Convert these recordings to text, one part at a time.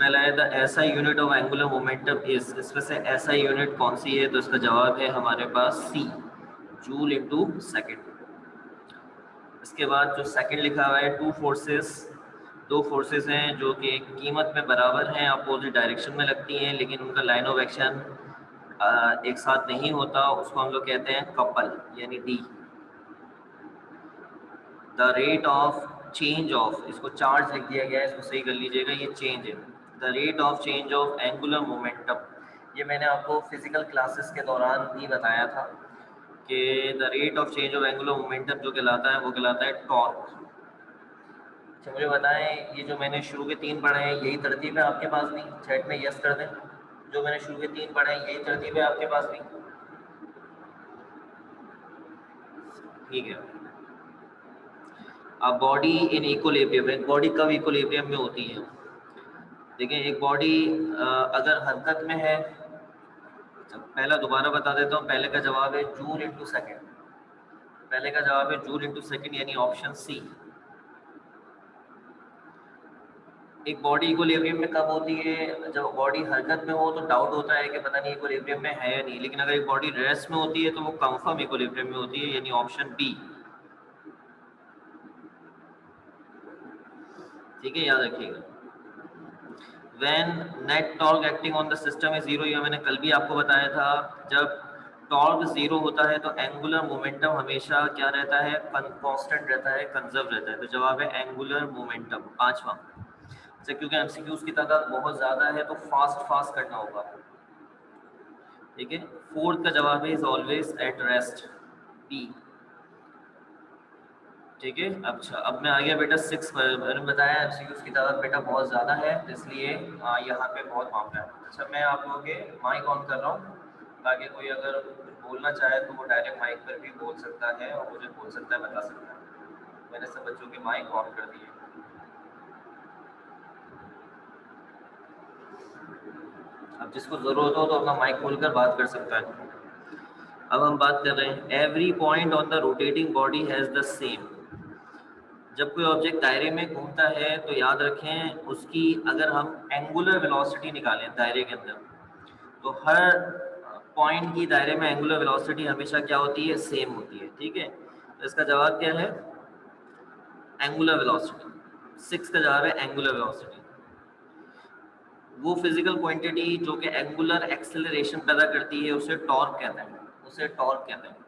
लाया the SI unit of angular momentum is, इसमें से एसआई यूनिट कौन सी है? तो इसका जवाब है हमारे पास सी, जूल इनटू सेकंड। इसके बाद जो सेकंड लिखा हुआ है, टू फोर्सेस, दो फोर्सेस हैं जो कि कीमत में बराबर हैं, अपोजिट डायरेक्शन में लगती हैं, लेकिन उनका लाइन ऑफ एक्शन एक साथ नहीं होता, उसको हम लोग कहते हैं कपल, यानी D. The rate of change of, इसको चार्ज लिख दिया गया है, इसको सही कर लीजिएगा, ये चेंज है। The rate of change of angular momentum, ये मैंने आपको फिजिकल क्लासेस के दौरान भी बताया था कि the rate of change of angular momentum जो कहलाता है वो कहलाता है टॉर्क। अच्छा मुझे बताएं, ये जो मैंने शुरू के 3 पढ़े हैं यही तरतीब है आपके पास भी? चैट में यस कर दें। जो मैंने शुरू के 3 पढ़े हैं यही तरतीब है आपके पास भी? ठीक है। अब बॉडी इन इक्विलिब्रियम, एक बॉडी कब इक्विलिब्रियम में होती है? देखिए एक बॉडी अगर हरकत में है, पहला दोबारा बता देता हूँ, पहले का जवाब है जूल इंटू सेकेंड, पहले का जवाब है जूल इंटू सेकेंड, यानी ऑप्शन सी। एक बॉडी इक्विलिब्रियम में कब होती है? जब बॉडी हरकत में हो तो डाउट होता है कि पता नहीं इक्विलिब्रियम में है या नहीं, लेकिन अगर एक बॉडी रेस्ट में होती है तो वो कंफर्म इक्विलिब्रियम में होती है, यानी ऑप्शन बी। ठीक है, याद रखिएगा। When net torque acting on the system is zero, ये मैंने कल भी आपको बताया था, जब टॉर्क जीरो होता है तो एंगुलर मोमेंटम हमेशा क्या रहता है? कांस्टेंट रहता है, कंजर्व रहता है। तो जवाब है एंगुलर मोमेंटम, पांचवा। अच्छा क्योंकि एमसीक्यूज की तादाद बहुत ज्यादा है तो फास्ट करना होगा। ठीक है, फोर्थ का जवाब है is always at rest, B. ठीक है, अच्छा अब मैं आ गया बेटा 6 पर। मैंने बताया एमसीक्यूज की तादाद बेटा बहुत ज़्यादा है, इसलिए यहाँ पे बहुत मामला है। अच्छा मैं आप लोगों के माइक ऑन कर रहा हूँ ताकि कोई अगर कुछ बोलना चाहे तो वो डायरेक्ट माइक पर भी बोल सकता है और मुझे बोल सकता है, बता सकता है। मैंने सब बच्चों के माइक ऑन कर दिए। अब जिसको ज़रूरत हो तो अपना माइक खोलकर बात कर सकता है। अब हम बात कर रहे हैं every point on the rotating body has the same. जब कोई ऑब्जेक्ट दायरे में घूमता है तो याद रखें उसकी अगर हम एंगुलर वेलोसिटी निकालें दायरे के अंदर, तो हर पॉइंट की दायरे में एंगुलर वेलोसिटी हमेशा क्या होती है? सेम होती है। ठीक है, तो इसका जवाब क्या है? Angular velocity. 6 का जवाब है एंगुलर वेलोसिटी। वो फिजिकल क्वांटिटी जो कि एंगुलर एक्सेलरेशन पैदा करती है उसे टॉर्क कहते हैं, उसे टॉर्क कहते हैं।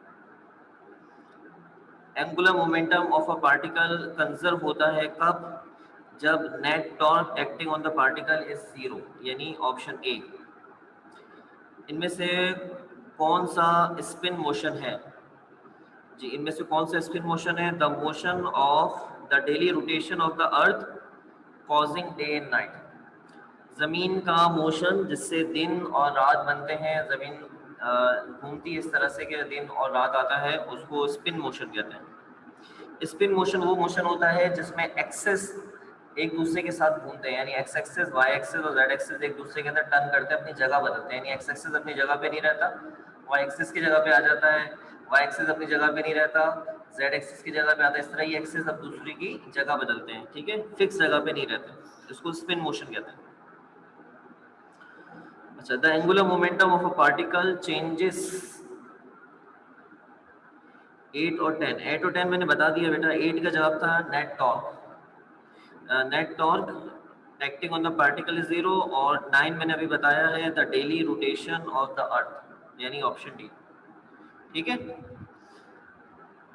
Angular momentum of a particle conserve होता है कब? जब net torque acting on the particle is zero, यानी ऑप्शन ए। इनमें से कौन सा स्पिन मोशन है जी? इनमें से कौन सा स्पिन मोशन है? The motion of the daily rotation of the earth causing day and night, जमीन का मोशन जिससे दिन और रात बनते हैं, जमीन घूमती इस तरह से कि दिन और रात आता है, उसको स्पिन मोशन कहते हैं। स्पिन मोशन वो मोशन होता है जिसमें एक्सेस एक दूसरे के साथ घूमते हैं, यानी एक्स एक्सेस, वाई एक्सेस और जेड एक्सेस एक दूसरे के अंदर टर्न करते हैं, अपनी जगह बदलते हैं। यानी एक्स एक्सेस अपनी जगह पे नहीं रहता, वाई एक्सेस की जगह पे आ जाता है, वाई एक्सेस अपनी जगह पे नहीं रहता, जेड एक्सेस की जगह पे आता है। इस तरह ये एक्सेस अब दूसरी की जगह बदलते हैं। ठीक है, फिक्स जगह पे नहीं रहते, इसको स्पिन मोशन कहते हैं। अच्छा, the angular momentum of a particle changes 8 और 10। 8 और 10 मैंने बता दिया बेटा। 8 का जवाब था net torque, net torque acting on the particle is zero, और 9 मैंने अभी बताया है the daily rotation of the earth, यानी ऑप्शन डी। ठीक है,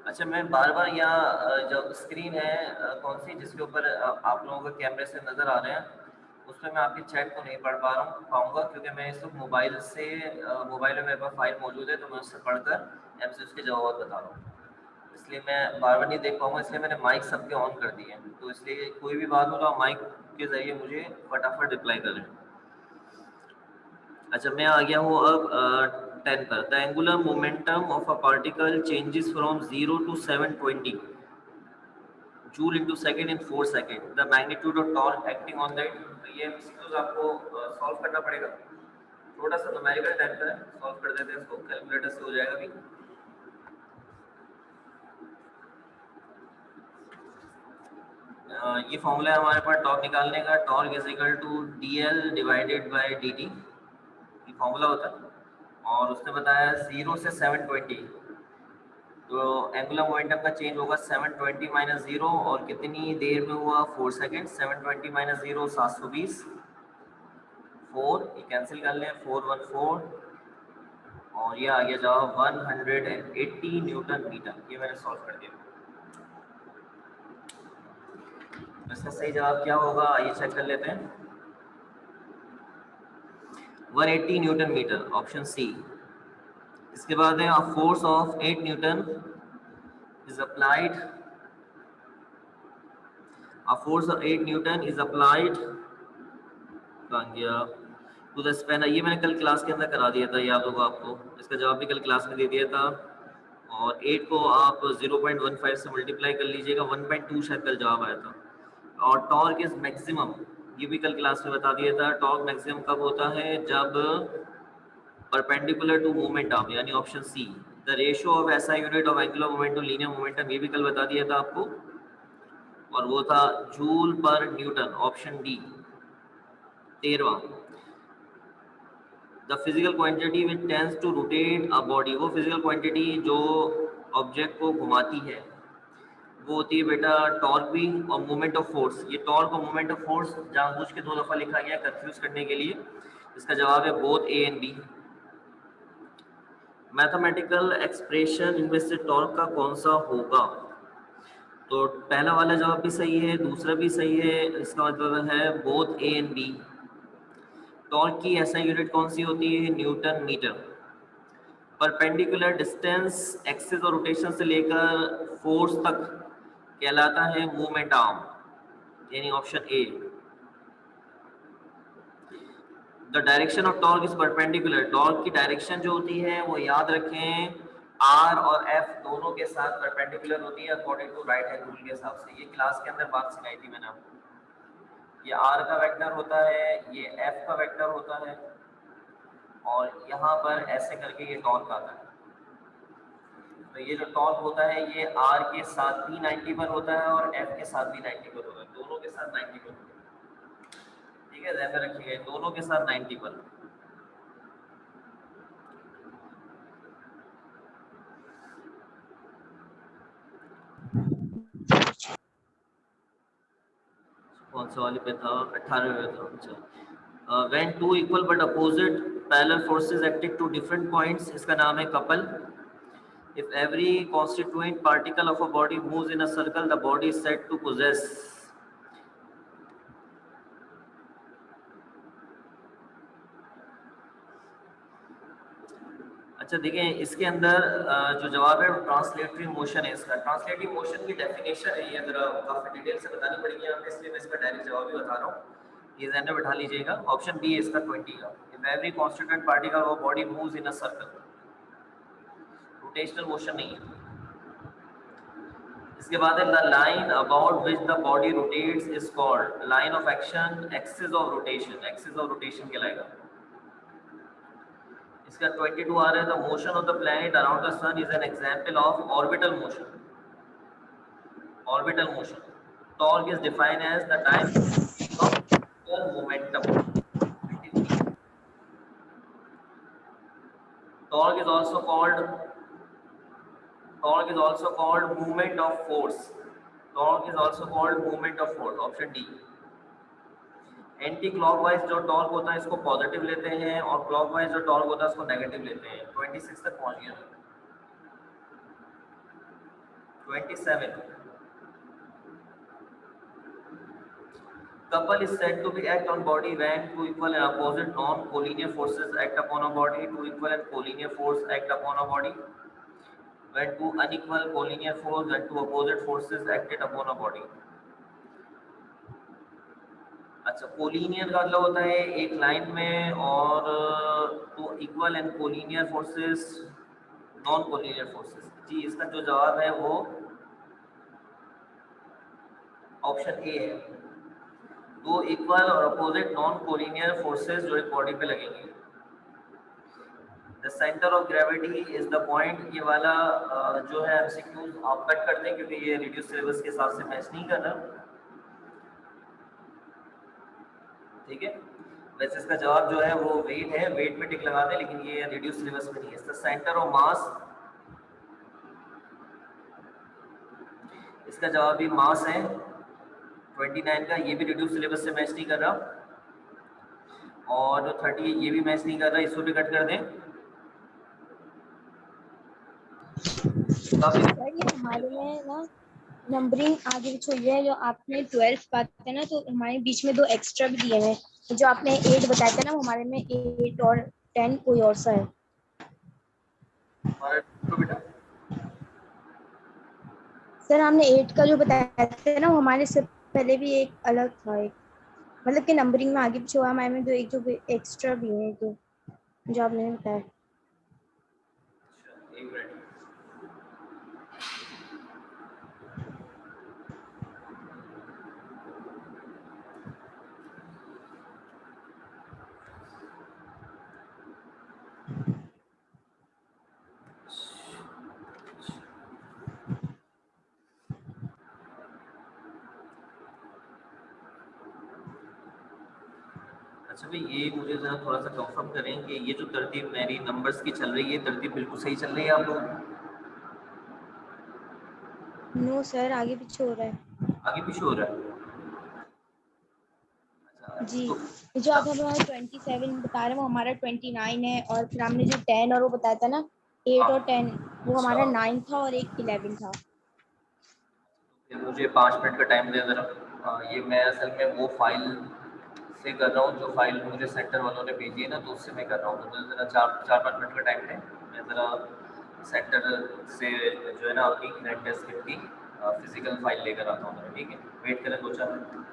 अच्छा मैं बार बार यहाँ जो स्क्रीन है कौन सी जिसके ऊपर आप लोगों को कैमरे से नजर आ रहे हैं, उस पर मैं आपकी चैट को नहीं पढ़ पाऊंगा क्योंकि मैं इस वक्त मोबाइल से मोबाइल में मेरे पास फाइल मौजूद है, तो मैं उससे पढ़कर एमसी उसके जवाब बता रहा हूँ, इसलिए मैं बार बार नहीं देख पाऊंगा। इसलिए मैंने माइक सबके ऑन कर दिए हैं, तो इसलिए कोई भी बात हो तो आप माइक के जरिए मुझे फटाफट रिप्लाई करें। अच्छा मैं आ गया हूँ अब 10 पर। The angular momentum of a particle changes from 0 to 720 joule into second in 4 second. The magnitude of torque acting on that, तो ये एमसीक्यूज आपको सॉल्व करना पड़ेगा। थोड़ा सा न्यूमेरिकल टाइप का है, सॉल्व कर देते हैं इसको, कैलकुलेटर से हो जाएगा भी। ये फॉर्मूला है हमारे पास टॉर्क निकालने का, torque is equal to dl divided by dt, ये फॉर्मूला होता है। और उसने बताया 0 से 720, तो एंगुलर मोमेंटम का चेंज होगा 720 माइनस 0, और कितनी देर में हुआ 4 सेकेंड। 720 माइनस 0 720, 4 ये कैंसिल कर लें, 414, और ये आ गया जवाब 180 न्यूटन मीटर। ये मैंने सॉल्व कर दिया। इसका सही जवाब क्या होगा आइए चेक कर लेते हैं। 180 न्यूटन मीटर, ऑप्शन सी। इसके बाद है a force of 8 newton is applied, a force of 8 Newton is applied to the spanner. ये मैंने कल क्लास के अंदर करा दिया था, याद होगा आपको। इसका जवाब भी कल क्लास में दे दिया था। और 8 को आप 0.15 से मल्टीप्लाई कर लीजिएगा, 1.2 शायद कल जवाब आया था। और टॉर्क इज मैक्सिमम, ये भी कल क्लास में बता दिया था। टॉर्क मैक्सिमम कब होता है, जब परपेंडिकुलर टू मोमेंट आर्म, यानी option C. The ratio of SI unit of angular momentum linear momentum, ये भी कल बता दिया था आपको, और वो था जूल पर न्यूटन, ऑप्शन डी। 13वां, the physical quantity which tends to rotate a body, वो फिजिकल क्वांटिटी जो ऑब्जेक्ट को घुमाती है वो होती है बेटा टॉर्क भी और मोमेंट ऑफ फोर्स। ये टॉर्क और मोमेंट ऑफ फोर्स जानबूझ के 2 दफा लिखा गया कंफ्यूज करने के लिए। इसका जवाब है both A and B. Mathematical expression इनमें से टॉर्क का कौन सा होगा, तो पहला वाला जवाब भी सही है, दूसरा भी सही है। इसका मतलब है both A and B. Torque की ऐसा यूनिट कौन सी होती है, newton metre. Perpendicular distance axis और रोटेशन से लेकर फोर्स तक कहलाता है मूवमेंट आर्म, यानी option A. The direction of torque is perpendicular, torque की डायरेक्शन जो होती है वो याद रखें आर और एफ दोनों के साथ परपेंडिकुलर होती है according to right hand rule के हिसाब से। ये क्लास के अंदर बात सिखाई थी मैंने आपको। ये आर का वेक्टर होता है, ये एफ का वेक्टर होता है, और यहाँ पर ऐसे करके ये टॉर्क आता है। तो ये जो टॉर्क होता है ये आर के साथ भी 90 पर होता है और एफ के साथ भी 90 पर होता है, दोनों के साथ 90 पर होता है। ठीक है, ध्यान में रखिएगा, दोनों के साथ 90 पर। कौन सा वाले पे था, 18वें पे था। अच्छा, when two equal but opposite parallel forces acting to different points, इसका नाम है couple. If every constituent particle of a body moves in a circle, the body is said to possess. अच्छा देखिए, इसके अंदर जो जवाब है वो ट्रांसलेटरी मोशन है। इसका ट्रांसलेटरी मोशन की डेफिनेशन है, ये अगर काफी डिटेल से बतानी पड़ेगी यहाँ पे, इसलिए मैं इसका डायरेक्ट जवाब भी बता रहा हूँ। ये ध्यान में बैठा लीजिएगा, ऑप्शन बी है इसका 20 का। If every constituent particle of a body moves in a circle, rotational motion नहीं है। इसके बाद है the line about which the body rotates is called, line of action, axis of rotation, axis of rotation कहलाएगा। इसका 22 आ रहा है, the motion of the planet around the sun is an example of orbital motion, orbital motion. Torque is defined as the time of momentum. Torque is also called, torque is also called movement of force, torque is also called movement of force, option D. Anti clockwise जो torque होता है इसको positive लेते हैं, और clockwise जो torque होता है उसको नेगेटिव लेते हैं। 26 तक पहुंच गया। 27, couple is said to be act on body when two equal and opposite non-collinear forces act upon a body, two equal and collinear force act upon a body, when two unequal collinear force and two opposite forces acted upon a body। अच्छा, collinear का मतलब होता है एक line में और two equal and collinear forces, non collinear forces. जी, इसका जो जवाब है वो ऑप्शन ए है। दो इक्वल और अपोजिट नॉन कोलिनियर फोर्सेस जो एक बॉडी पे लगेंगे। The centre of gravity is the point, ये वाला जो है एमसीक्यूज आप कट कर दें क्योंकि ये रिड्यूस सिलेबस के हिसाब से मैच नहीं कर रहा। ठीक है। वैसे इसका जवाब जो है वो वेट है, वेट में टिक लगा दें, लेकिन ये रिड्यूस सिलेबस में नहीं है। इसका सेंटर ऑफ मास, इसका जवाब भी मास है 29 का, ये भी रिड्यूस सिलेबस से मैच नहीं कर रहा। और जो 30 ये भी मैच नहीं कर रहा, इसको भी कट कर दें। सर ये हमारे में ना नंबरिंग आगे पीछे हुई है। जो आपने 12 बात है ना, तो हमारे बीच में 2 एक्स्ट्रा भी दिए हैं। जो आपने 8 बताया था ना, वो हमारे में 8 और 10 कोई और सा है। बेटा सर हमने 8 का जो बताया था ना, वो हमारे से पहले भी एक अलग था, एक मतलब कि नंबरिंग में आगे पीछे हुआ हमारे में, जो एक्स्ट्रा भी है, जो आपने बताया। एक मिनट। अच्छा भाई, ये मुझे जरा थोड़ा सा कंफर्म करें कि ये जो तरतीब मेरी नंबर्स की चल रही है, तरतीब बिल्कुल सही चल रही है आप लोगों को? नो सर, आगे पीछे हो रहा है। आगे पीछे हो रहा है? जी, तो जो आप हमें 27 बता रहे हैं वो हमारा 29 है, और फिर हमने जो 10 और वो बताया था ना, 8 हाँ, और 10, वो अच्छा, हमारा 9 था और एक 11 था। फिर मुझे 5 मिनट का टाइम दे जरा। ये मैं असल में वो फाइल से कर रहा हूँ जो फाइल मुझे सेंटर वालों ने भेजी है ना, तो उससे मैं कर रहा हूँ। तो मुझे ज़रा 4-5 मिनट का टाइम दें। मैं ज़रा सेंटर से जो है ना अपनी नेट टेस्ट किट की फिजिकल फाइल लेकर आता हूँ, ठीक है? वेट करें 2-4 मिनट।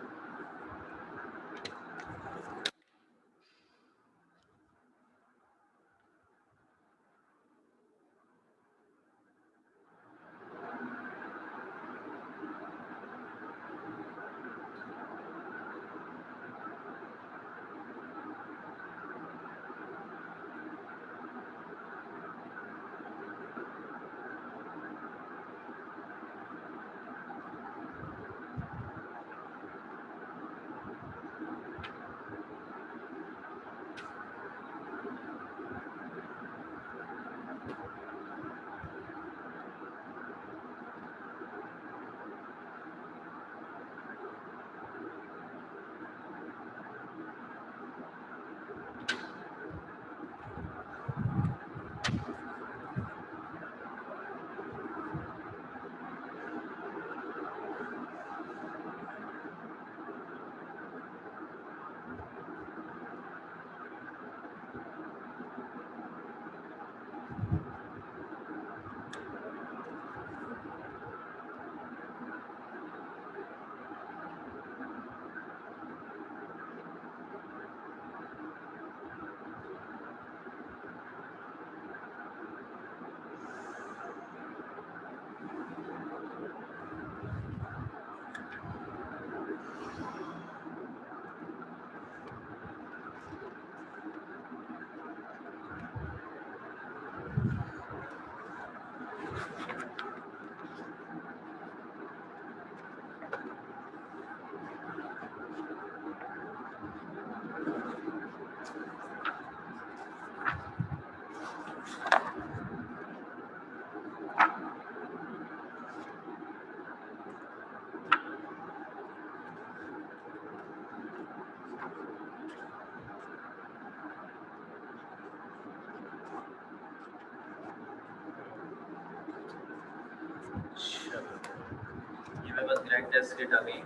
ये मैं बस ग्रैंड टेस्ट किट आ गई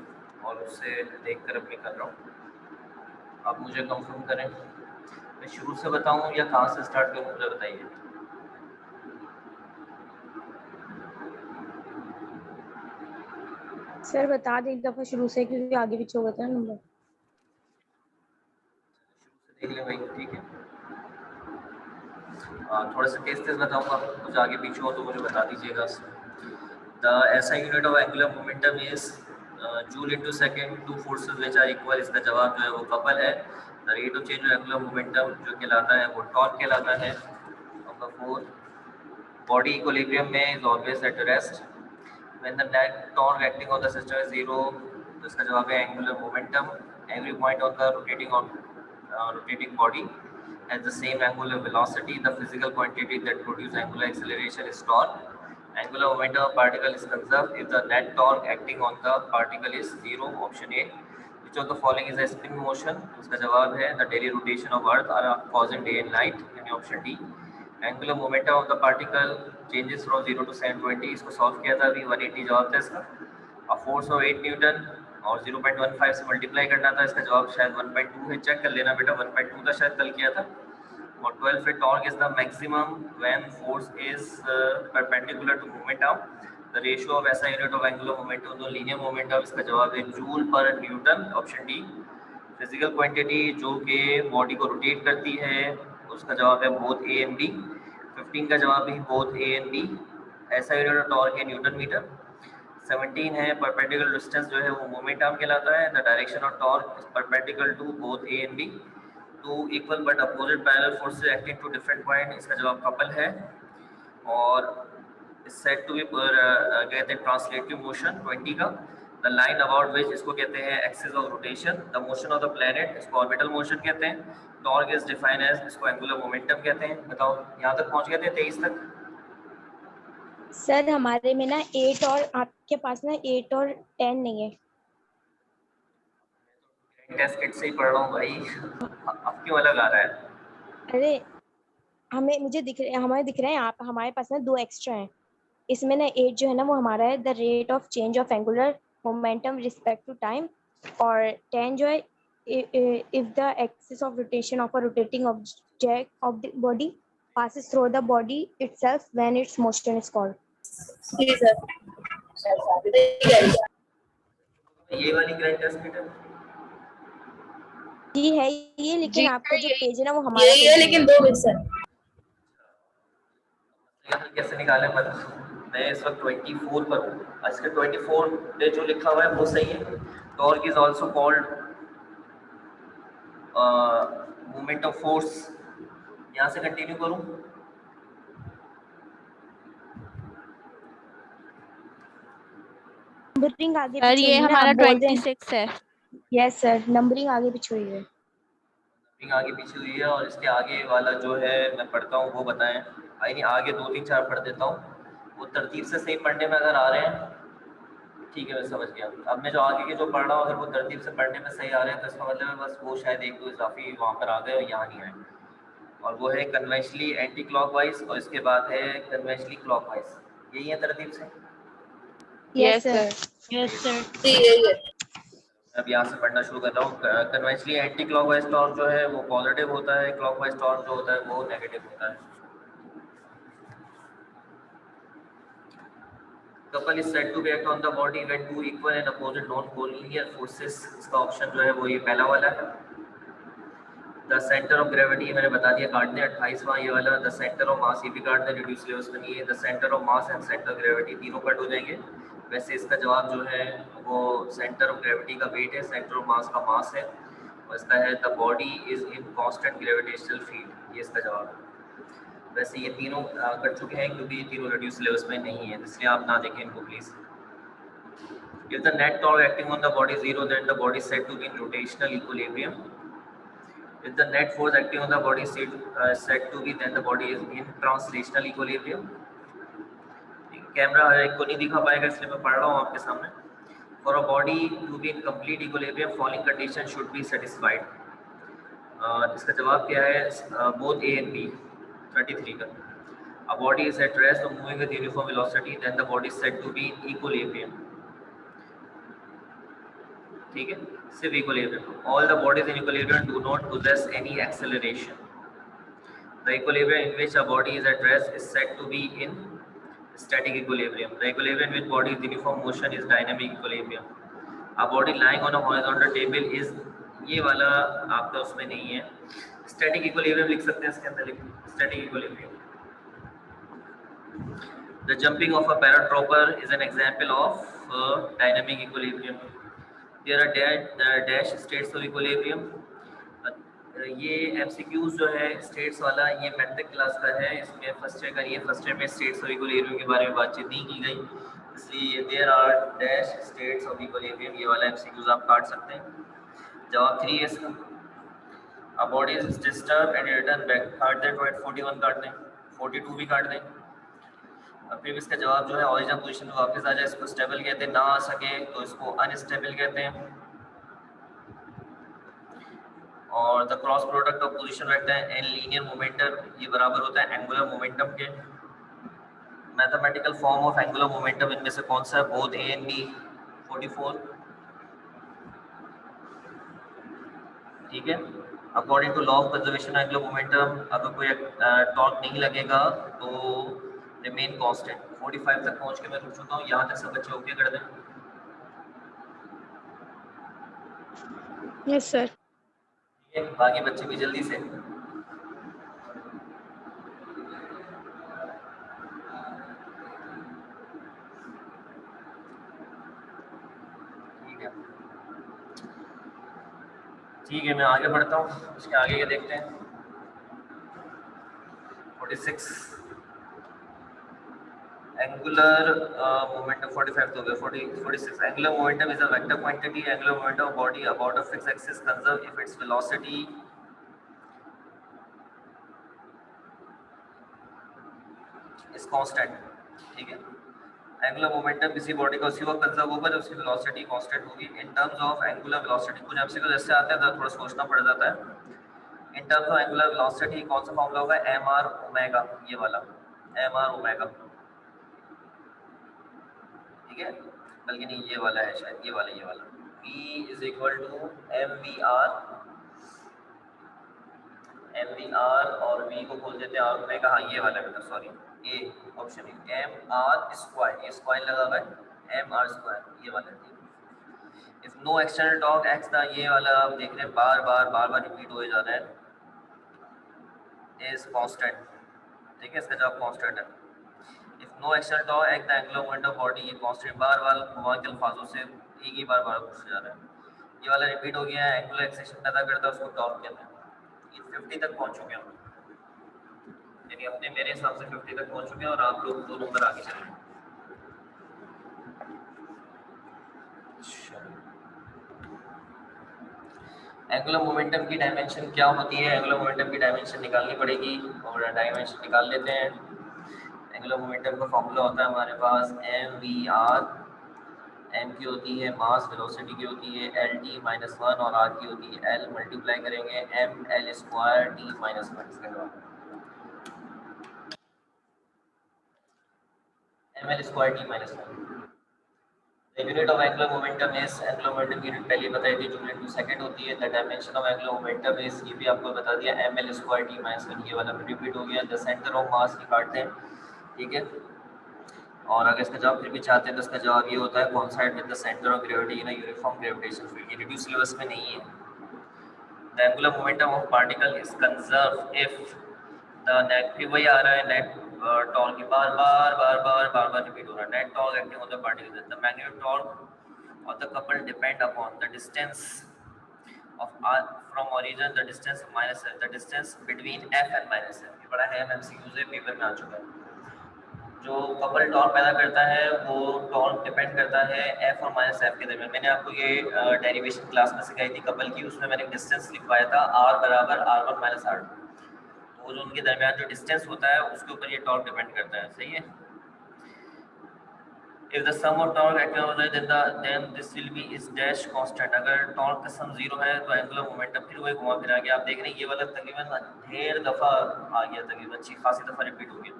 और उससे देख कर अपनी कर रहा हूँ। आप मुझे कंफर्म करें, मैं शुरू से बताऊँ या कहाँ से स्टार्ट करूँ, मुझे बताइए। सर बता दें एक दफा शुरू से, क्योंकि आगे पीछे हो गया था ना नंबर। देख लें भाई, ठीक है। थोड़ा सा तेज तेज बताऊंगा, कुछ आगे पीछे हो तो मुझे बता दीजिएगा। The SI unit of angular momentum is joule into second, two forces which are equal. इसका जवाब जो है वो कपल है। The rate of change of angular momentum जो कहलाता है वो टॉर्क कहलाता है। नंबर 4, बॉडी इक्विलिब्रियम में is always at rest when the net torque acting on the system is zero. तो इसका जवाब है angular momentum every point on the rotating body has the same angular velocity. The physical quantity that produces angular acceleration is torque. Angular momentum of particle is conserved if the net torque acting on the particle is zero. Option A. Which of the following is a spin motion? उसका जवाब है the daily rotation of Earth are causing day and night. यानी option D. Angular momentum of the particle changes from 0 to 720. इसको solve किया था अभी 180 जवाब था इसका. A force of 8 न्यूटन और 0.15 से मल्टीप्लाई करना था. इसका जवाब शायद 1.2 है. चेक कर लेना बेटा, 1.2 था शायद कल किया था. और 12 feet torque is the maximum when force is perpendicular to momentum. The ratio of SI unit of angular momentum to linear momentum. इसका जवाब है जूल पर newton. Option D. Physical quantity जो कि बॉडी को रोटेट करती है उसका जवाब है बोथ ए एंड बी. 15 का जवाब भी both A and B. SI unit of torque है न्यूटन मीटर. 17 है परपेंडिकुलर डिस्टेंस जो है वो मोमेंटम कहलाता है. The direction of torque is perpendicular to both A and B. Two equal but opposite parallel forces acting to different point. इसका जवाब couple है. और सेट टू बी कहते हैं ट्रांसलेटिव मोशन 20 का. द लाइन अबाउट विच इसको कहते हैं axis of rotation. The motion of the planet इसको ऑर्बिटल मोशन कहते हैं. टॉर्क इज डिफाइंड एज इसको एंगुलर मोमेंटम कहते हैं. बताओ यहाँ तक पहुँच गए थे 23 तक. सर हमारे में ना 8 और आपके पास ना 8 और 10 नहीं है. टेस्ट किट से ही पढ़ रहा हूँ भाई. अब क्यों अलग आ रहा है? अरे मुझे दिख रहे हमारे दिख रहे हैं. आप हमारे पास ना 2 एक्स्ट्रा हैं. इसमें ना 8 जो है ना वो हमारा है the rate of change of angular momentum respect to time. और 10 जो है if the axis of rotation of a rotating object of the body passes through the body itself when its motion is called. जी sir. ये वाली grand test kit है. जी है ये, लेकिन जी, आपका जो यही- पेज है ना वो हमारा यही है पेज लेकिन 2 मिनट सर. कैसे निकाले पता. मैं इस वक्त 24 पर हूँ. आज के 24 पे जो लिखा हुआ है वो सही है. Torque is also called moment of force. यहाँ से कंटिन्यू करूँ. नंबरिंग आगे सर ये हमारा 26 है. यस सर, नंबरिंग आगे पीछे हुई है. आगे पीछे हुई है और इसके आगे वाला जो है मैं पढ़ता हूँ वो बताएं. आई नहीं आगे 2-3-4 पढ़ देता हूँ. वो तरतीब से सही पढ़ने में अगर आ रहे हैं ठीक है, मैं समझ गया. अब मैं जो आगे के जो पढ़ रहा हूँ अगर वो तरतीब से पढ़ने में सही आ रहे हैं तो इसका मतलब है बस वो शायद 1-2 इजाफी वहाँ पर आ गए और यहाँ नहीं आए. और वो है कन्वेंशनली एंटी क्लॉकवाइज और इसके बाद है कन्वेंशनली क्लॉकवाइज. यही है तरतीब से. Yes sir. Yes sir. जी यही है. अब यहाँ से पढ़ना शुरू कर रहा हूँ. कन्वेंशनली एंटी क्लॉकवाइज टॉर्क जो है वो पॉजिटिव होता है. क्लॉकवाइज टॉर्क जो होता है वो नेगेटिव होता है. couple is said to act on the body when two equal and opposite non-collinear forces. इसका ऑप्शन जो है वो ये पहला वाला है. द सेंटर ऑफ ग्रेविटी मैंने बता दिया काट दें 28वां ये वाला. द सेंटर ऑफ मास ये भी काट दें रिड्यूस लेवल्स में नहीं है. The centre of mass and centre of gravity तीनों कट हो जाएंगे. वैसे इसका जवाब जो है वो सेंटर ऑफ ग्रेविटी का वेट है, सेंटर ऑफ मास का मास है. और इसका है the body is in constant gravitational field. ये इसका जवाब है. वैसे ये तीनों कट चुके हैं क्योंकि ये तीनों रिड्यूस लेवल्स में नहीं है, इसलिए आप ना देखें इनको please. If the net torque acting on the body is 0, then the body is said to be in rotational equilibrium. If the net force acting on the body is said to be, then the body is in translational equilibrium. Camera एक को नहीं दिखा पाएगा इसलिए मैं पढ़ रहा हूँ आपके सामने. For a body to be in complete equilibrium, following condition should be satisfied. इसका जवाब क्या है? Both A and B. 33 का. A body is at rest or moving with uniform velocity, then the body is said to be in equilibrium. ठीक है, सिर्फ equilibrium. All the bodies in equilibrium do not possess any acceleration. The equilibrium in which a body is at rest is said to be in static equilibrium. The equilibrium in which body is in uniform motion is dynamic equilibrium. A body lying on a horizontal table is ये वाला आपका उसमें नहीं है. Static equilibrium लिख सकते हैं इसके अंदर. Static equilibrium. The jumping of a paratrooper is an example of dynamic equilibrium. There are dash states of equilibrium. ये एमसीक्यूज जो है स्टेट्स वाला ये मैट्रिक क्लास का है. इसमें फर्स्ट ईयर करिए. फर्स्ट ईयर में स्टेट्स ऑफ इक्विलिब्रियम के बारे में बातचीत नहीं की गई, इसलिए there are dash states of equilibrium ये वाला एमसीक्यूज आप काट सकते हैं. जवाब 3 है इसका। A body is disturbed and return back, काट दें, 41 काट दें, 42 भी काट दें। अब फिर इसका जवाब जो है ओरिजिनल पोजीशन में वापस आ जाए, इसको स्टेबल कहते हैं, ना आ सके तो इसको अनस्टेबल कहते हैं। और the cross product of position vector and linear momentum ये बराबर होता है एंगुलर मोमेंटम के। Mathematical form of angular momentum इनमें से कौन सा है? Both A and B. 44 ठीक है। According to law of conservation of angular momentum अगर कोई टॉर्क नहीं लगेगा तो रिमेन कांस्टेंट। 45 तक पहुंच के मैं रुक चुका हूँ, यहाँ तक सब बच्चे ओके कर दें। Yes sir. ठीक है, बाकी बच्चे भी जल्दी से। ठीक है, मैं आगे बढ़ता हूँ, उसके आगे ये देखते हैं। 46 एंगुलर मोमेंटम 45 तो हो गया। 46 angular momentum is a vector quantity. Angular momentum of body about a fixed axis conserve if its velocity is constant. ठीक है, एंगुलर मोमेंटम किसी बॉडी का उसी वक्त कंजर्व होगा जब उसकी वेलोसिटी कांस्टेंट होगी। In terms of angular velocity कुछ एमसीक्यू जैसे आते हैं तो थोड़ा सोचना पड़ जाता है। In terms of angular velocity कौन सा फॉर्मूला होगा? mr ओमेगा, ये वाला mr ओमेगा। ठीक है, बल्कि नहीं ये वाला है शायद, ये वाला v is equal to mvr और v को खोल देते हैं r ओमेगा। हाँ ये वाला बेटा, सॉरी ए ऑप्शन है mr स्क्वायर, ये स्क्वायर लगा हुआ है mr स्क्वायर, ये वाला। If no external torque acts the, ये वाला आप देख रहे हैं बार बार रिपीट हो जा रहा है, इज कांस्टेंट। ठीक है, इसका जवाब कांस्टेंट है। If no external torque act the angular momentum of body, ये कांस्टेंट बार घुमा के अल्फाजों से एक ही बार पूछा जा रहा है। ये वाला रिपीट हो गया है, एंगुलर एक्सेशन पैदा करता है, उसको टॉर्क कहते हैं। ये 50 तक पहुंच चुके हैं, यानी अपने मेरे हिसाब से 50 तक पहुंच चुके हैं और आप लोग 2 नंबर आगे चले हैं। एंगुलर मोमेंटम की डायमेंशन क्या होती है? एंगुलर मोमेंटम की डायमेंशन निकालनी पड़ेगी और डायमेंशन निकाल लेते हैं। एंगुलर मोमेंटम का फॉर्मूला होता है हमारे पास mvr, m की होती है मास, वेलोसिटी की होती है lt -1 और r की होती है l, मल्टीप्लाई करेंगे ml square t -1 ml square t -1। Unit of angular momentum is, angular momentum की यूनिट पहले बताई थी, यूनिट 2 सेकंड होती है। The dimension of angular momentum is, ये भी आपको बता दिया ml स्क्वायर t -1, ये वाला रिपीट हो गया। द सेंटर ऑफ मास की काटते हैं, ठीक है। और अगर इसका जवाब फिर भी चाहते हैं तो इसका जवाब ये होता है coincide with the centre of gravity in a uniform gravitational field. ये रिड्यूस सिलेबस में नहीं है। The angular momentum of particle is conserve if the net, फिर वही आ रहा है नेट टॉर्क की बार बार रिपीट हो रहा है। Net torque acting on the particle, the magnetic torque of the couple depend upon the distance of r from origin, the distance minus f, the distance between f and minus f। ये बड़ा है MCQ से paper में आ चुका है। जो couple torque पैदा करता है वो टॉर्क डिपेंड करता है f और माइनस f के दरमियान। मैंने आपको ये डेरिवेशन क्लास में सिखाई थी कपल की, उसमें मैंने डिस्टेंस लिखवाया था r बराबर r1 माइनस r2। तो जो उनके दरमियान जो डिस्टेंस होता है उसके ऊपर ये टॉर्क डिपेंड करता है, सही है। If the sum of torque acting on then this will be is dash constant। अगर टॉर्क का सम 0 है तो एंगुलर मोमेंटम फिर वही घुमा फिरा के आप देख रहे हैं, ये वाला तकरीबन ढेर दफ़ा आ गया, तकरीबन अच्छी खासी दफ़ा रिपीट हो गया।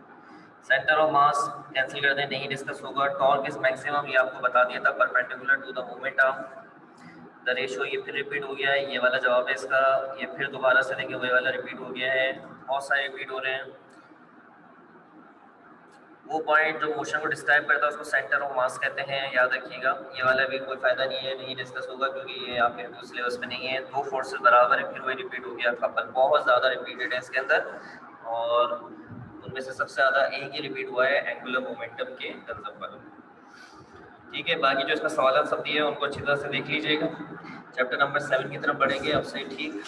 सेंटर ऑफ मास कैंसिल कर दें, नहीं डिस्कस होगा। टॉर्क इज मैक्सिमम, ये आपको बता दिया था, perpendicular to the moment of the ratio, ये फिर रिपीट हो गया है। ये वाला जवाब है इसका। ये फिर दोबारा से देखिए वही वाला रिपीट हो गया है, बहुत सारे रिपीट हो रहे हैं। वो पॉइंट जो मोशन को डिस्क्राइब करता है उसको सेंटर ऑफ मास कहते हैं, याद रखिएगा। ये वाला भी कोई फायदा नहीं है, नहीं डिस्कस होगा क्योंकि ये आपके रिव्यू सिलेबस में नहीं है। 2 फोर्सेस बराबर है, फिर वही रिपीट हो गया। कपल बहुत ज़्यादा रिपीटेड है इसके अंदर और उनमें से सबसे ज़्यादा एक ही रिपीट हुआ है एंगुलर मोमेंटम के कंजर्व वाला। ठीक है, बाकी जो इसका सवाल सब दिए हैं उनको अच्छी तरह से देख लीजिएगा। चैप्टर नंबर 7 की तरफ बढ़ेंगे अब से ठीक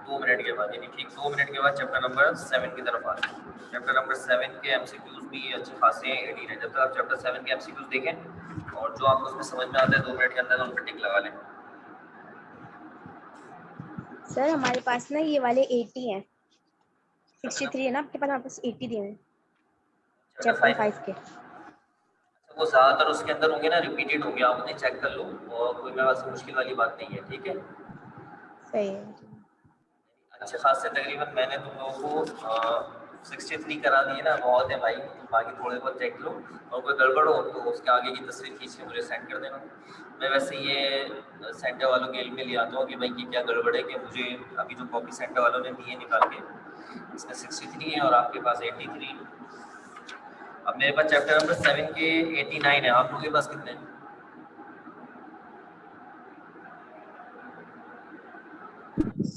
2 मिनट के बाद, यानी ठीक 2 मिनट के बाद चैप्टर नंबर 7 की तरफ आ रहे हैं। चैप्टर नंबर 7 के एमसीक्यूज भी अच्छे खासे हैं, 18 है। जब तक आप चैप्टर 7 के एमसीक्यूज देखें और जो आपको उसमें समझ में आता है 2 मिनट के अंदर उन पर टिक लगा लें। सर हमारे पास ना ये वाले 80 हैं, 63 है ना आपके पास, हमारे पास 80 दिए हैं चैप्टर 5 के। वो ज़्यादातर उसके अंदर होंगे ना, रिपीटेड होंगे, आप उन्हें चेक कर लो और कोई मेरे पास मुश्किल वाली बात नहीं है, ठीक है। सही है। अच्छे खासे तकरीबन मैंने तुम लोगों को 63 करा दिए ना, बहुत है भाई। बाकी थोड़े बहुत चेक लो और कोई गड़बड़ हो तो उसके आगे की तस्वीर खींच के मुझे सेंड कर देना। मैं वैसे ये सेंटर वालों के इल्म में ले आता हूँ कि भाई ये क्या गड़बड़ है, कि मुझे अभी जो कॉपी सेंटर वालों ने दी है निकाल के, इसमें 63 है और आपके पास 83 है। अब मेरे पास चैप्टर नंबर 7 के 89 है, आप लोगों के पास कितने हैं?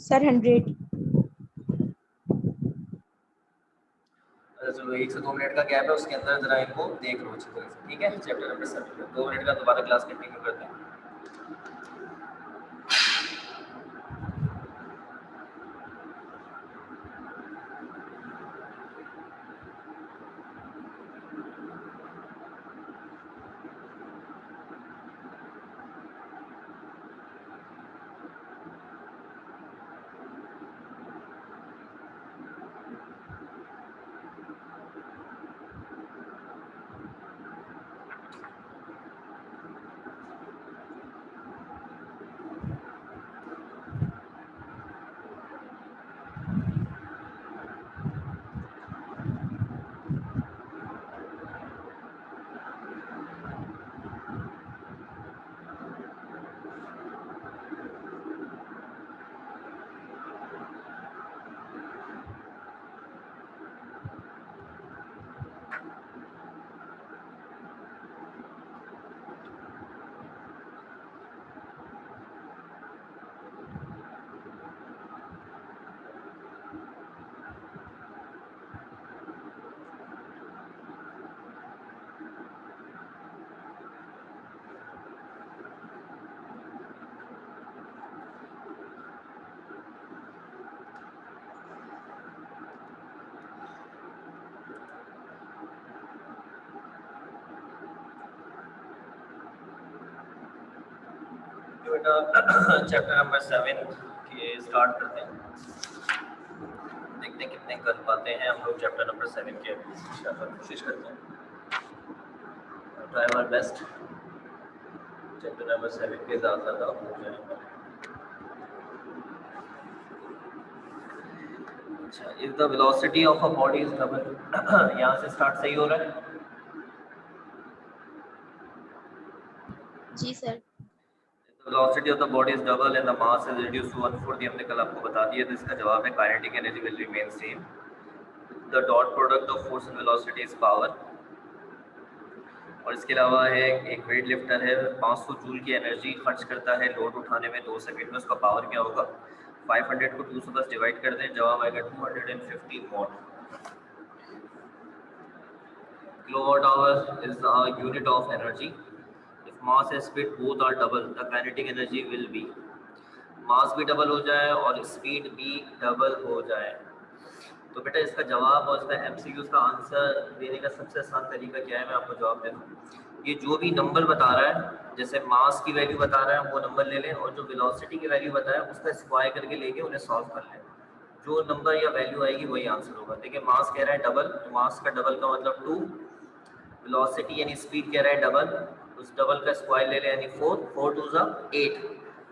सर 100। चलो 1 से 2 मिनट का गैप है, उसके अंदर जरा इनको देख लो अच्छी तरह से, ठीक है। चैप्टर नंबर 7 2 मिनट का दोबारा क्लास कंटिन्यू करते हैं। बेटा चैप्टर नंबर 7 के स्टार्ट करते हैं, देखते हैं कितने कर पाते हैं हम लोग चैप्टर नंबर 7 के। कोशिश करते हैं, try our best chapter number 7 के ज़्यादा हो जाए। अच्छा, if the velocity of a body is double, यहाँ से स्टार्ट सही हो रहा है? जी sir. Velocity of the body is double and the mass is reduced to 1/4, हमने कल आपको बता दिया, तो इसका जवाब है kinetic energy will remain same. The dot product of force and velocity is power. और इसके अलावा है एक वेट लिफ्टर है, 500 जूल की एनर्जी खर्च करता है लोड उठाने में 2 सेकंड में, उसका पावर क्या होगा? 500 को 2 से बस डिवाइड कर दें, जवाब आएगा 250 watt. Kilowatt hour is the unit of energy. If mass and speed both are double the kinetic energy will be. Mass भी डबल हो जाए और स्पीड भी डबल हो जाए तो बेटा इसका जवाब और इसका एमसीक्यूज का आंसर देने का सबसे आसान तरीका क्या है, मैं आपको जवाब दे दूँ। ये जो भी नंबर बता रहा है, जैसे मास की वैल्यू बता रहा है वो नंबर ले लें, और जो वेलोसिटी की वैल्यू बताया उसका स्क्वायर करके लेके उन्हें सॉल्व कर लें। जो नंबर या वैल्यू आएगी वही आंसर होगा। देखिए मास कह रहा है डबल, तो मास का डबल का मतलब 2, वेलोसिटी यानी स्पीड कह रहा है डबल, उस डबल का स्क्वायर ले लें यानी 4, 4 2 8,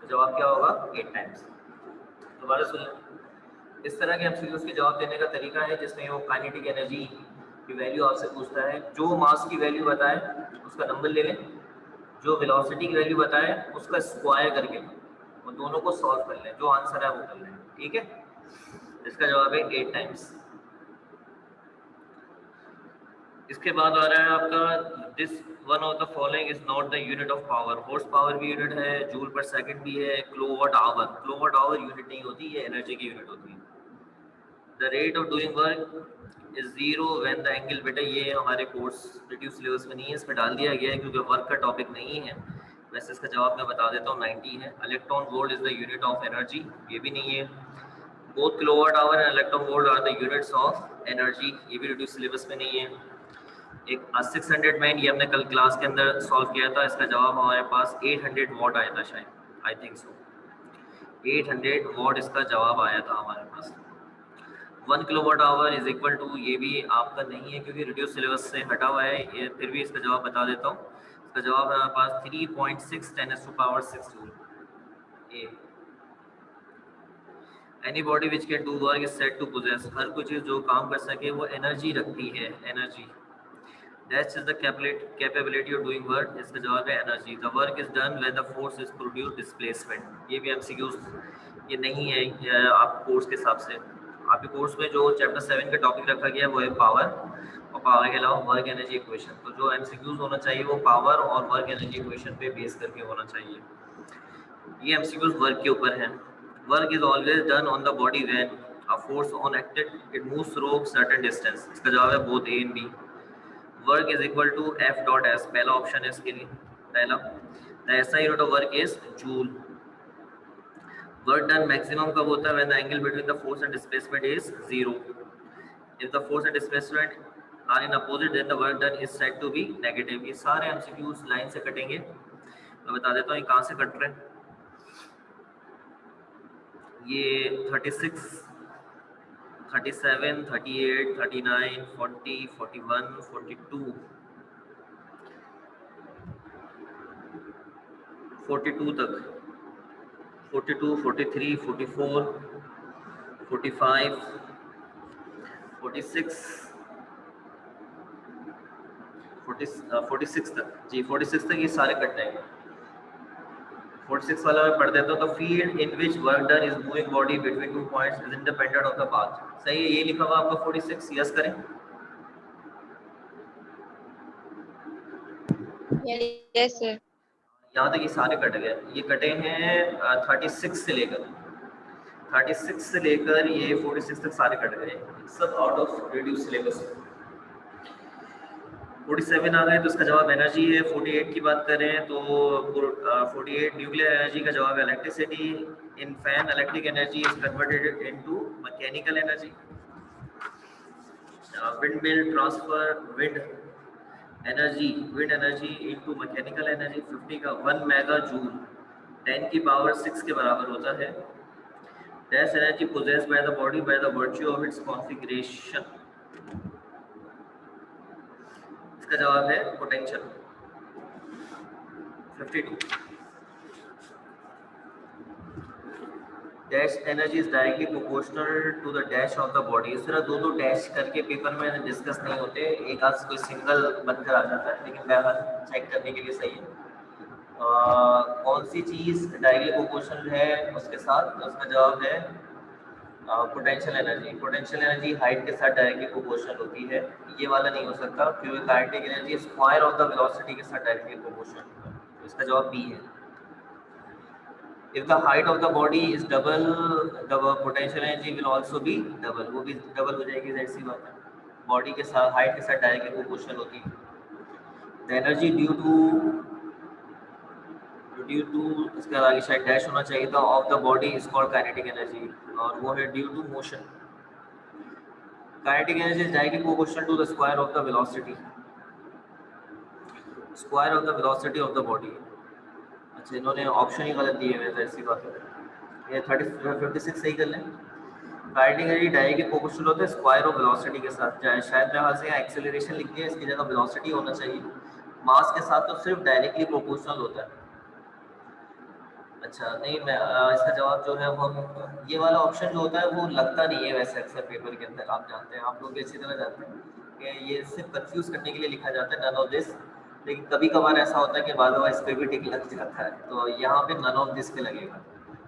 तो जवाब क्या होगा? 8 टाइम्स। दोबारा सुन लें, इस तरह के एमसीक्यूज के जवाब देने का तरीका है जिसमें वो काइनेटिक एनर्जी की वैल्यू आपसे पूछता है, जो मास की वैल्यू बताए उसका नंबर ले लें, जो वेलोसिटी की वैल्यू बताए उसका स्क्वायर करके वो दोनों को सॉल्व कर लें, जो आंसर है वो कर लें, ठीक है। इसका जवाब है 8 टाइम्स। इसके बाद आ रहा है आपका this one of the following is not the unit of power. Horse power भी यूनिट है, जूल पर सेकंड भी है, kilowatt hour, kilowatt hour unit नहीं होती, ये एनर्जी की यूनिट होती है। The rate of doing work is 0 when the angle, बेटा ये हमारे कोर्स रिड्यूस सिलेबस में नहीं है, इसमें डाल दिया गया है क्योंकि वर्क का टॉपिक नहीं है। वैसे इसका जवाब मैं बता देता हूँ, 90 है। Electron volt is the unit of energy, ये भी नहीं है। Both kilowatt hour and electron volt are the units of energy, ये भी रिड्यूस सिलेबस में नहीं है। एक 600 मैन, ये हमने कल क्लास के अंदर सॉल्व किया था, इसका जवाब हमारे पास 800 वॉट आया था शायद, आई थिंक सो। 800 वॉट इसका जवाब आया था हमारे पास। 1 kilowatt hour is equal to, ये भी आपका नहीं है क्योंकि रिड्यूस सिलेबस से हटा हुआ है, ये फिर भी इसका जवाब बता देता हूँ। इसका जवाब है हमारे पास 3.6 10⁻⁶ joule. A any body which can do work is said to possess, हर कोई चीज जो काम कर सके वो एनर्जी रखती है, energy. That is the capability of doing work, इसका जवाब है energy. The work is done when the force is produce displacement, ये भी एमसीक्यूज, ये नहीं है ये आप कोर्स के हिसाब से, आपके कोर्स में जो चैप्टर 7 का टॉपिक रखा गया है वो है पावर, और पावर के अलावा वर्क एनर्जी इक्वेशन। तो जो एमसीक्यूज होना चाहिए वो पावर और वर्क एनर्जी इक्वेशन पे बेस करके होना चाहिए। ये एमसीक्यूज वर्क के ऊपर है। Work is always done on the body when a force on acted it moves through certain distance, इसका जवाब है both A and B. Work is equal to F dot S, पहला ऑप्शन है इसके लिए, पहला। The SI unit of work is joule. Work done maximum कब होता है? When the angle between the force and displacement is 0। If the force and displacement are in opposite then the work done is said to be negative. ये सारे MCQs line से कटेंगे, मैं बता देता हूँ ये कहाँ से कट रहे हैं। ये 36, 37, 38, 39, 40, 41, 42, 42 तक, 42, 43, 44, 45, 46, 46 तक जी, 46 तक ये सारे कट जाएंगे। 46 वाला मैं पढ़ देता हूँ। The field in which work done is moving body between 2 points is independent of the path, सही है, ये लिखा हुआ आपका 46, यस करें। Yes, sir. यहाँ तक ये सारे कट गए, ये कटे हैं 36 से लेकर, 36 से लेकर ये 46 तक सारे कट गए, सब आउट ऑफ रिड्यूस सिलेबस। 47 आ गए तो इसका जवाब एनर्जी है। 48 की बात करें तो 48 न्यूक्लियर एनर्जी का जवाब है electricity. In fan electric energy is converted into mechanical energy. Wind mill transfer wind energy into mechanical energy. 50 का 1 मेगा जूल 10 की पावर 6 के बराबर होता है। That energy possessed by the body by the virtue of its configuration, इसका जवाब है potential. 52 dash energy is directly proportional to the dash of the body. इस तरह दो डैश करके पेपर में डिस्कस नहीं होते, एक आध कोई सिंगल बनकर आ जाता है, लेकिन बहरहाल चेक करने के लिए सही है। कौन सी चीज डायरेक्टली प्रोपोर्शनल है उसके साथ? तो उसका जवाब है potential energy. Potential energy height के साथ डायरेक्टली प्रोपोर्शनल होती है, ये वाला नहीं हो सकता क्योंकि kinetic energy square of the velocity के साथ डायरेक्टली प्रोपोर्शनल होता है। तो इसका जवाब बी है। If the height of the body is double, the potential energy will also be double, वो भी डबल हो जाएगी, ज़ाहिर सी बात है, बॉडी के साथ हाइट के साथ डायरेक्टली प्रोपोर्शनल होती है। The energy due to इसका आगे शायद डैश होना चाहिए था, of the body is called kinetic energy, और वो है due to motion. Kinetic energy is directly proportional to the square of the velocity, square of the velocity of the body. अच्छा, इन्होंने ऑप्शन ही गलत दिए हुए, ऐसी बात है, ये 56 सही कर लें। काइनेटिक एनर्जी डायरेक्टली प्रोपोर्शनल होता है स्क्वायर ऑफ वेलोसिटी के साथ, शायद मैं वहाँ से एक्सेलरेशन लिख दिया, इसकी जगह वेलोसिटी होना चाहिए। मास के साथ तो सिर्फ डायरेक्टली प्रोपोर्शनल होता है। अच्छा नहीं, मैं इसका जवाब जो है वो ये वाला ऑप्शन जो होता है वो लगता नहीं है वैसे अक्सर पेपर के अंदर, आप जानते हैं, आप लोग भी अच्छी तरह जानते हैं कि ये सिर्फ कंफ्यूज करने के लिए लिखा जाता है, नन ऑफ दिस। लेकिन कभी कभार ऐसा होता है कि बाद में इस पे भी टिक लग जाता है, तो यहाँ पे नन ऑफ दिस पे लगेगा।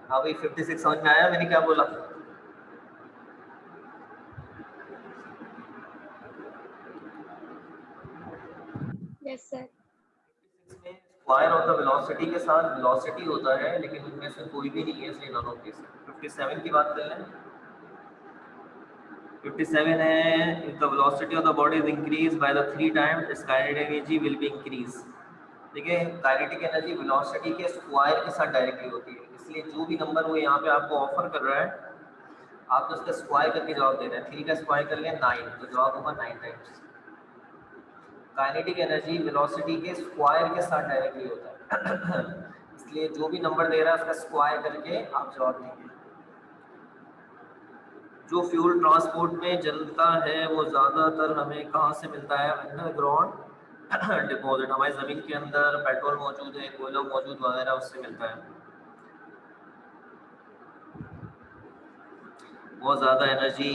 हाँ भाई, 56 समझ में आया मैंने क्या बोला? Yes sir. Square of the velocity के साथ वेलोसिटी होता है, लेकिन उनमें से कोई भी नहीं है, इसलिए नन ऑफ दिस। 57 की बात कर लें। 57 है, if the velocity of the body is increased by the 3 times, its kinetic energy will be increased। देखिए, काइनेटिक एनर्जी वेलोसिटी के स्क्वायर के साथ डायरेक्टली होती है, इसलिए जो भी नंबर वो यहाँ पे आपको ऑफर कर रहा है, आप तो उसका स्क्वायर करके जवाब दे रहे हैं। 3 का स्क्वायर कर लिया 9, तो जवाब होगा 9 टाइम्स। काइनेटिक एनर्जी वेलोसिटी के स्क्वायर के साथ डायरेक्टली होता है इसलिए जो भी नंबर दे रहा है उसका स्क्वायर करके आप जवाब देंगे। जो फ्यूल ट्रांसपोर्ट में जलता है वो ज़्यादातर हमें कहाँ से मिलता है? अंडरग्राउंड डिपॉजिट, हमारी ज़मीन के अंदर पेट्रोल मौजूद है, कोयला मौजूद वगैरह, उससे मिलता है। बहुत ज़्यादा एनर्जी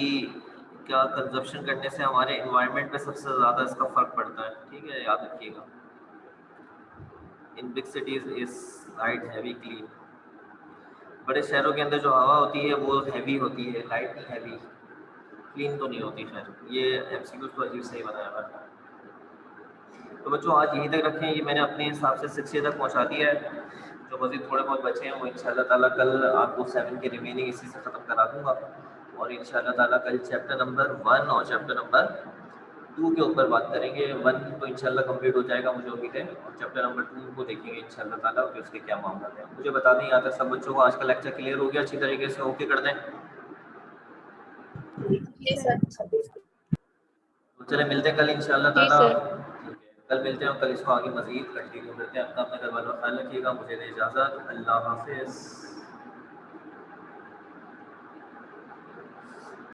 का कंजप्शन करने से हमारे एनवायरनमेंट पे सबसे ज़्यादा इसका फ़र्क पड़ता है, ठीक है, याद रखिएगा। In big cities is light heavy clean. बड़े शहरों के अंदर जो हवा होती है वो हैवी होती है, लाइट नहीं हैवी, क्लीन तो नहीं होती। खैर ये एमसीक्यू तो अजीब से ही बनाया हुआ है। तो बच्चों आज यहीं तक रखें, ये मैंने अपने हिसाब से 6 तक पहुंचा दिया है। जो मज़ीद थोड़े बहुत बचे हैं वो इंशाल्लाह ताला कल आपको 7 के रिमेनिंग इसी से ख़त्म करा दूंगा, और इंशाल्लाह ताला कल चैप्टर नंबर 1 और चैप्टर नंबर 2 के ऊपर बात करेंगे। 1 तो इंशाल्लाह कंप्लीट हो जाएगा मुझे उम्मीद है, और चैप्टर नंबर 2 को देखेंगे इंशाल्लाह ताला कि उसके क्या मामला है। मुझे बता दें यहाँ तक सब बच्चों को आज का लेक्चर क्लियर हो गया अच्छी तरीके से? ओके कर दें। तो चले मिलते हैं कल इंशाल्लाह जी ताला। सर। ठीक है, कल मिलते हैं और कल इसको आगे मज़ीद कंटिन्यू करते हैं। अपना अपना घर वालों का ख्याल रखिएगा। मुझे दे इजाज़त। अल्लाह हाफिज़।